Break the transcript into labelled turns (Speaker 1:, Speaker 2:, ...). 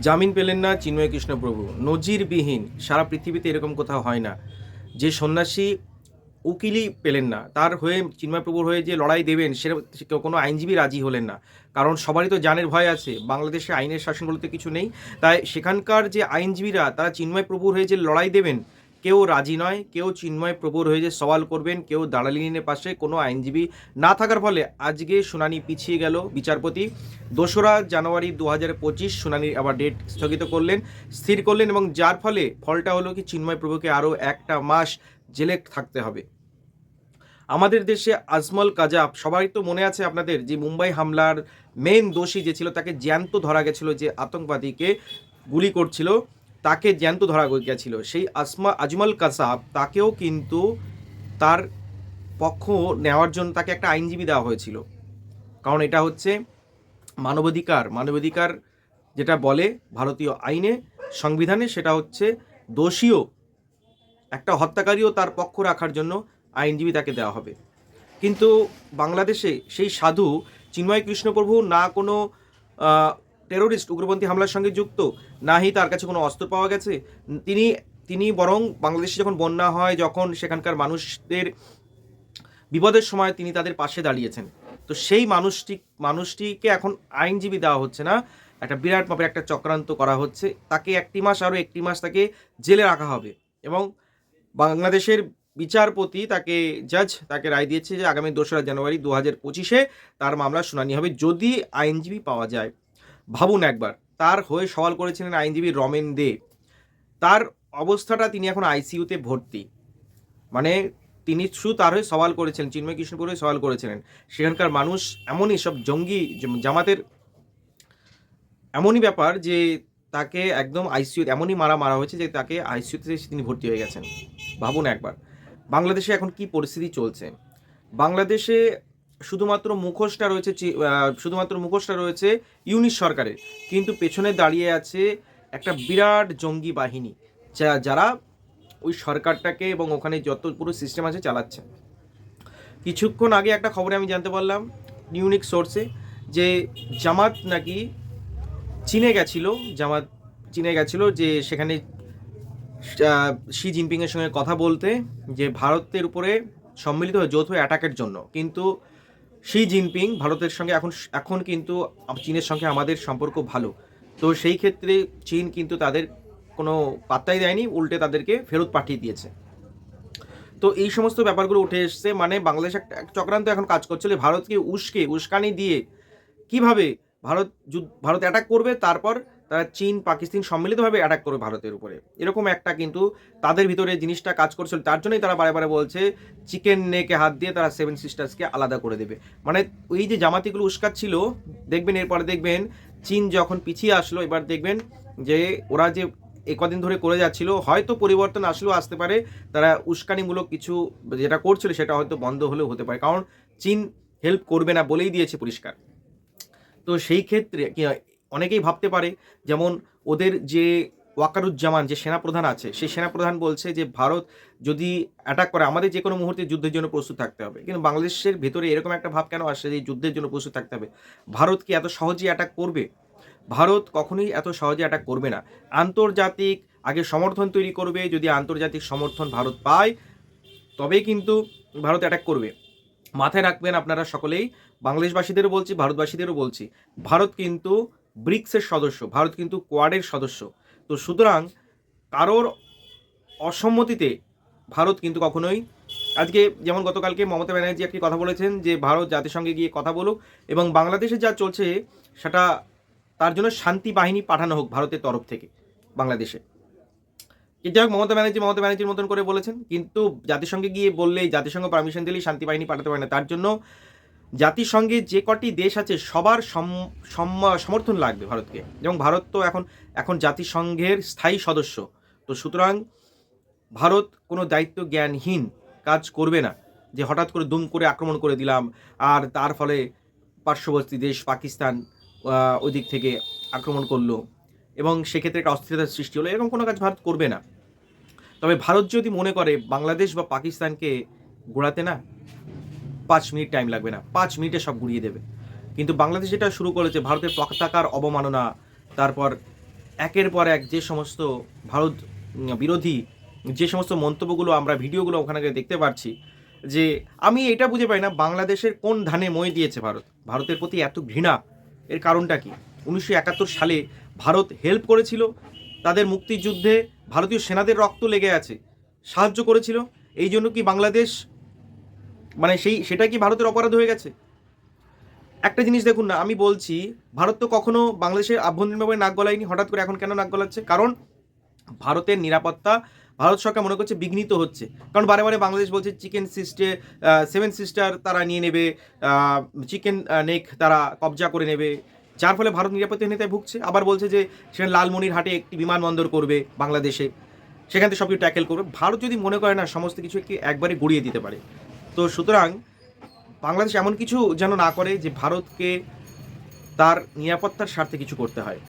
Speaker 1: জামিন পেলেন না চিন্ময় কৃষ্ণ প্রভু। নজিরবিহীন, সারা পৃথিবীতে এরকম কোথাও হয় না যে সন্ন্যাসী উকিলই পেলেন না, তার হয়ে চিন্ময় প্রভুর হয়ে যে লড়াই দেবেন সেরকম কোনো আইনজীবী রাজি হলেন না। কারণ সবারই তো জানের ভয় আছে, বাংলাদেশে আইনের শাসন বলতে কিছু নেই। তাই সেখানকার যে আইনজীবীরা তারা চিন্ময় প্রভুর হয়ে যে লড়াই দেবেন, কেউ রাজি নয়। কেউ চিন্ময় প্রভুর হয়ে যে সওয়াল করবেন, কেউ দালালিনের পাশে কোনো আইনজীবী না থাকার ফলে আজকে শুনানি পিছিয়ে গেল। বিচারপতি 2রা জানুয়ারি 2025 শুনানির আবার ডেট স্থির করলেন এবং যার ফলটা হলো কি চিন্ময় প্রভুকে আরও একটা মাস জেলে থাকতে হবে। আমাদের দেশে আজমল কাজাব, সবাই তো মনে আছে আপনাদের, যে মুম্বাই হামলার মেন দোষী যে ছিল তাকে জ্যান্ত ধরা গেছিল, যে আতঙ্কবাদীকে গুলি করছিল তাকে জ্যান্ত ধরা গেছিল, সেই আজমল কাসাব তাকেও কিন্তু তার পক্ষ নেওয়ার জন্য তাকে একটা আইনজীবী দেওয়া হয়েছিল। কারণ এটা হচ্ছে মানবাধিকার যেটা বলে ভারতীয় আইনে, সংবিধানে, সেটা হচ্ছে দোষীও একটা হত্যাকারীও তার পক্ষ রাখার জন্য আইনজীবী তাকে দেওয়া হবে। কিন্তু বাংলাদেশে সেই সাধু চিন্ময় কৃষ্ণপ্রভু না কোনো টেরোরিস্ট উগ্রপন্থী হামলার সঙ্গে যুক্ত, নাহি তার কাছে কোনো অস্ত্র পাওয়া গেছে। তিনি তিনি বরং বাংলাদেশে যখন বন্যা হয়, যখন সেখানকার মানুষদের বিপদের সময় তিনি তাদের পাশে দাঁড়িয়েছেন। তো সেই মানুষটিকে এখন আইনজীবী দেওয়া হচ্ছে না, একটা বিরাট মাপের একটা চক্রান্ত করা হচ্ছে। তাকে আরও একটি মাস তাকে জেলে রাখা হবে এবং বাংলাদেশের বিচারপতি তাকে রায় দিয়েছে যে আগামী 2রা জানুয়ারি 2025 তার মামলার শুনানি হবে, যদি আইনজীবী পাওয়া যায়। ভাবুন একবার, তার হয়ে সওয়াল করেছিলেন আইনজীবী রমেন দে। তার অবস্থাটা, তিনি এখন আইসিইউতে ভর্তি। মানে তিনি শুধু তার হয়ে সওয়াল করেছিলেন, চিন্ময় কৃষ্ণপুর হয়ে সওয়াল করেছিলেন। সেখানকার মানুষ এমনই, সব জঙ্গি জামাতের এমনই ব্যাপার যে তাকে একদম আইসিইউ এমনই মারা হয়েছে যে তাকে আইসিইউতে তিনি ভর্তি হয়ে গেছেন। ভাবুন একবার বাংলাদেশে এখন কি পরিস্থিতি চলছে। বাংলাদেশে শুধুমাত্র মুখোশটা রয়েছে ইউনিশ সরকারের, কিন্তু পেছনে দাঁড়িয়ে আছে একটা বিরাট জঙ্গি বাহিনী, যারা ওই সরকারটাকে এবং ওখানে যত পুরো সিস্টেম আছে চালাচ্ছে। কিছুক্ষণ আগে একটা খবরে আমি জানতে পারলাম ইউনিক সোর্সে, যে জামাত নাকি জামাত চীনে গেছিল, যে সেখানে শি জিনপিংয়ের সঙ্গে কথা বলতে, যে ভারতের উপরে সম্মিলিত যৌথ অ্যাটাকের জন্য। কিন্তু শি জিনপিং ভারতের সঙ্গে এখন কিন্তু চীনের সঙ্গে আমাদের সম্পর্ক ভালো। তো সেই ক্ষেত্রে চীন কিন্তু তাদের কোনো পাত্তাই দেয়নি, উল্টে তাদেরকে ফেরত পাঠিয়ে দিয়েছে। তো এই সমস্ত ব্যাপারগুলো উঠে এসছে, মানে বাংলাদেশ একটা চক্রান্ত এখন কাজ করছিল ভারতকে উস্কানি দিয়ে কিভাবে ভারত অ্যাটাক করবে, তারপর তারা চীন পাকিস্তান সম্মিলিতভাবে অ্যাটাক করবে ভারতের উপরে, এরকম একটা কিন্তু তাদের ভিতরে জিনিসটা কাজ করছিল। তার জন্যই তারা বারে বারে বলছে চিকেন নেকে হাত দিয়ে তারা 7 সিস্টার্সকে আলাদা করে দেবে। মানে ওই যে জামাতিগুলো উস্কাচ্ছিল, এরপরে দেখবেন চীন যখন পিছিয়ে আসলো, এবার দেখবেন যে ওরা যে কদিন ধরে করে যাচ্ছিল, হয়তো পরিবর্তন আসতে পারে। তারা উস্কানিমূলক কিছু যেটা করছিল সেটা হয়তো বন্ধ হলেও হতে পারে, কারণ চীন হেল্প করবে না বলেই দিয়েছে পরিষ্কার। তো সেই ক্ষেত্রে অনেকেই ভাবতে পারে, যেমন ওদের যে ওয়াকারুজ্জামান যে সেনাপ্রধান আছে, সেই সেনাপ্রধান বলছে যে ভারত যদি অ্যাটাক করে আমাদের যে কোনো মুহূর্তে যুদ্ধের জন্য প্রস্তুত থাকতে হবে। কিন্তু বাংলাদেশের ভেতরে এরকম একটা ভাব কেন আসছে যে যুদ্ধের জন্য প্রস্তুত থাকতে হবে? ভারত কি এত সহজেই অ্যাটাক করবে? ভারত কখনোই এত সহজে অ্যাটাক করবে না। আন্তর্জাতিক আগে সমর্থন তৈরি করবে, যদি আন্তর্জাতিক সমর্থন ভারত পায় তবেই কিন্তু ভারত অ্যাটাক করবে। মাথায় রাখবেন আপনারা সকলেই, বাংলাদেশবাসীদেরও বলছি, ভারতবাসীদেরও বলছি, ভারত কিন্তু ব্রিক্সের সদস্য, ভারত কিন্তু কোয়াডের সদস্য। তো সুতরাং কারোর অসম্মতিতে ভারত কিন্তু কখনোই, আজকে যেমন গতকালকে মমতা ব্যানার্জি একটি কথা বলেছেন যে ভারত জাতিসংঘে গিয়ে কথা বলুক এবং বাংলাদেশে যা চলছে সেটা, তার জন্য শান্তি বাহিনী পাঠানো হোক ভারতের তরফ থেকে বাংলাদেশে। যাই হোক, মমতা ব্যানার্জির মতন করে বলেছেন, কিন্তু জাতিসংঘে গিয়ে বললেই, জাতিসংঘ পারমিশন দিলেই শান্তি বাহিনী পাঠাতে পারে না। তার জন্য জাতিসংঘে যে কটি দেশ আছে সবার সমর্থন লাগবে ভারতকে। যেমন ভারত তো এখন জাতিসংঘের স্থায়ী সদস্য। তো সুতরাং ভারত কোনো দায়িত্ব জ্ঞানহীন কাজ করবে না, যে হঠাৎ করে দুম করে আক্রমণ করে দিলাম আর তার ফলে পার্শ্ববর্তী দেশ পাকিস্তান ওই দিক থেকে আক্রমণ করলো এবং সেক্ষেত্রে একটা অস্থিরতার সৃষ্টি হলো, এরকম কোনো কাজ ভারত করবে না। তবে ভারত যদি মনে করে বাংলাদেশ বা পাকিস্তানকে গোড়াতে, না 5 মিনিট টাইম লাগবে না, 5 মিনিটে সব গুড়িয়ে দেবে। কিন্তু বাংলাদেশ যেটা শুরু করেছে, ভারতের পতাকার অবমাননা, তারপর একের পর এক যে সমস্ত ভারত বিরোধী যে সমস্ত মন্তব্যগুলো আমরা ভিডিওগুলো ওখানে গিয়ে দেখতে পাচ্ছি, যে আমি এটা বুঝে পাই না বাংলাদেশের কোন ধানে মই দিয়েছে ভারত, ভারতের প্রতি এত ঘৃণা, এর কারণটা কি? 1971 সালে ভারত হেল্প করেছিল, তাদের মুক্তিযুদ্ধে ভারতীয় সেনাদের রক্ত লেগে আছে, সাহায্য করেছিল, এই জন্য কি বাংলাদেশ মানে সেটা কি ভারতের অপরাধ হয়ে গেছে? একটা জিনিস দেখুন না, আমি বলছি ভারত তো কখনো বাংলাদেশের আভ্যন্তরীণ ব্যাপারে নাক গলায়নি, হঠাৎ করে এখন কেন নাক গলাচ্ছে? কারণ ভারতের নিরাপত্তা ভারত সরকার মনে করছে বিঘ্নিত হচ্ছে, কারণ বারে বারে বাংলাদেশ বলছে চিকেন সেভেন সিস্টার তারা নিয়ে নেবে, চিকেন নেক তারা কবজা করে নেবে, যার ফলে ভারত নিরাপত্তাহীনতায় ভুগছে। আবার বলছে যে সেখানে লালমনিরহাটে একটি বিমানবন্দর করবে বাংলাদেশে, সেখান থেকে সব কিছু ট্যাকেল করবে। ভারত যদি মনে করে না সমস্ত কিছু একবারে গড়িয়ে দিতে পারে, তো সুতরাং বাংলাদেশ এমন কিছু যেন না করে যে ভারতকে তার নিরাপত্তার স্বার্থে কিছু করতে হয়।